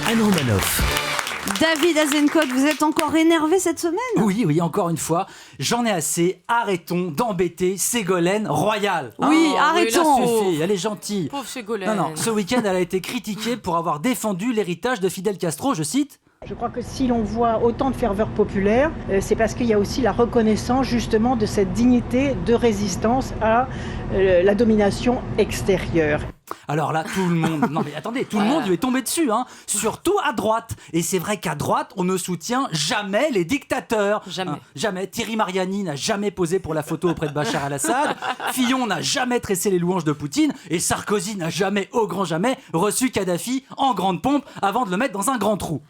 Anne Romanoff. David Azencott, vous êtes encore énervé cette semaine ? Oui, encore une fois, j'en ai assez. Arrêtons d'embêter Ségolène Royal. Oui, arrêtons. Ça suffit, elle est gentille. Pauvre Ségolène. Non, ce week-end, elle a été critiquée pour avoir défendu l'héritage de Fidel Castro, je cite. Je crois que si l'on voit autant de ferveur populaire, c'est parce qu'il y a aussi la reconnaissance justement de cette dignité de résistance à la domination extérieure. Alors là, tout le monde... Non mais attendez, tout le monde lui est tombé dessus, hein. Surtout à droite. Et c'est vrai qu'à droite, on ne soutient jamais les dictateurs. Jamais. Jamais. Thierry Mariani n'a jamais posé pour la photo auprès de Bachar el-Assad. Fillon n'a jamais tressé les louanges de Poutine. Et Sarkozy n'a jamais, au grand jamais, reçu Kadhafi en grande pompe avant de le mettre dans un grand trou.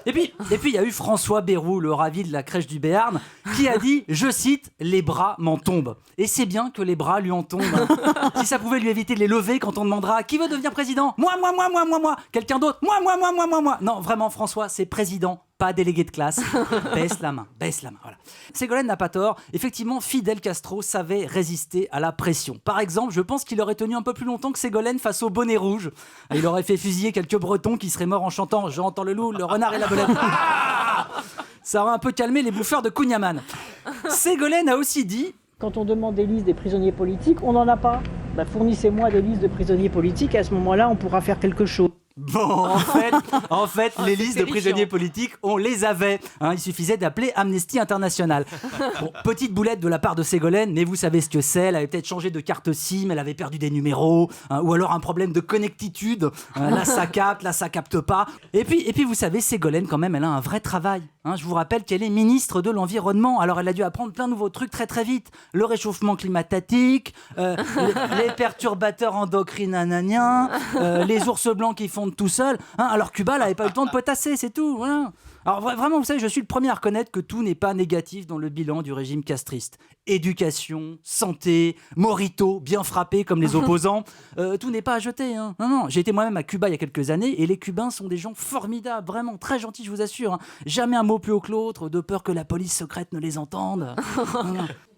Et puis, il y a eu François Bayrou, le ravi de la crèche du Béarn, qui a dit, je cite, « Les bras m'en tombent ». Et c'est bien que les bras lui en tombent. Si ça pouvait lui éviter de les lever quand on demandera « Qui veut devenir président ?»« Moi !» Quelqu'un d'autre ? « Moi !» Non, vraiment, François, c'est président, pas délégué de classe. Baisse la main, voilà. Ségolène n'a pas tort. Effectivement, Fidel Castro savait résister à la pression. Par exemple, je pense qu'il aurait tenu un peu plus longtemps que Ségolène face au bonnet rouge. Il aurait fait fusiller quelques Bretons qui seraient morts en chantant « J'entends le loup, le renard et la belette ». Ça aurait un peu calmé les bouffeurs de Kouign-Amann. Ségolène a aussi dit... Quand on demande des listes des prisonniers politiques, on n'en a pas. Fournissez-moi des listes de prisonniers politiques, à ce moment-là, on pourra faire quelque chose. Bon, en fait, les listes de prisonniers politiques, on les avait. Il suffisait d'appeler Amnesty International. Bon, petite boulette de la part de Ségolène, mais vous savez ce que c'est. Elle avait peut-être changé de carte SIM, elle avait perdu des numéros, ou alors un problème de connectitude. Là, ça capte pas. Et puis, vous savez, Ségolène, quand même, elle a un vrai travail. Je vous rappelle qu'elle est ministre de l'Environnement. Alors, elle a dû apprendre plein de nouveaux trucs très très vite. Le réchauffement climatique, les perturbateurs endocriniens, les ours blancs qui font tout seul, alors Cuba elle n'avait pas eu le temps de potasser, c'est tout, voilà. Alors vraiment, vous savez, je suis le premier à reconnaître que tout n'est pas négatif dans le bilan du régime castriste. Éducation, santé, morito, bien frappé comme les opposants, tout n'est pas à jeter. Non, j'ai été moi-même à Cuba il y a quelques années et les Cubains sont des gens formidables, vraiment très gentils, je vous assure. Jamais un mot plus haut que l'autre, de peur que la police secrète ne les entende.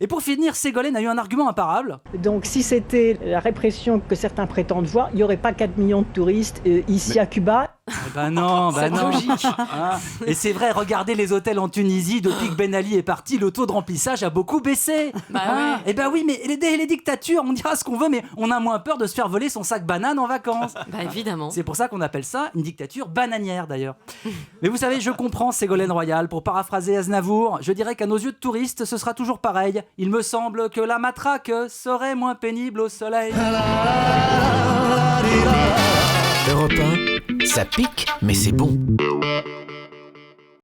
Et pour finir, Ségolène a eu un argument imparable. Donc si c'était la répression que certains prétendent voir, il n'y aurait pas 4 millions de touristes ici à Cuba. Non. Et c'est vrai, regardez les hôtels en Tunisie, depuis que Ben Ali est parti, le taux de remplissage a beaucoup baissé. Et oui, mais les dictatures, on dira ce qu'on veut, mais on a moins peur de se faire voler son sac banane en vacances. Évidemment. C'est pour ça qu'on appelle ça une dictature bananière d'ailleurs. Mais vous savez, je comprends Ségolène Royal. Pour paraphraser Aznavour, je dirais qu'à nos yeux de touristes, ce sera toujours pareil. Il me semble que la matraque serait moins pénible au soleil. Europe 1, ça pique, mais c'est bon.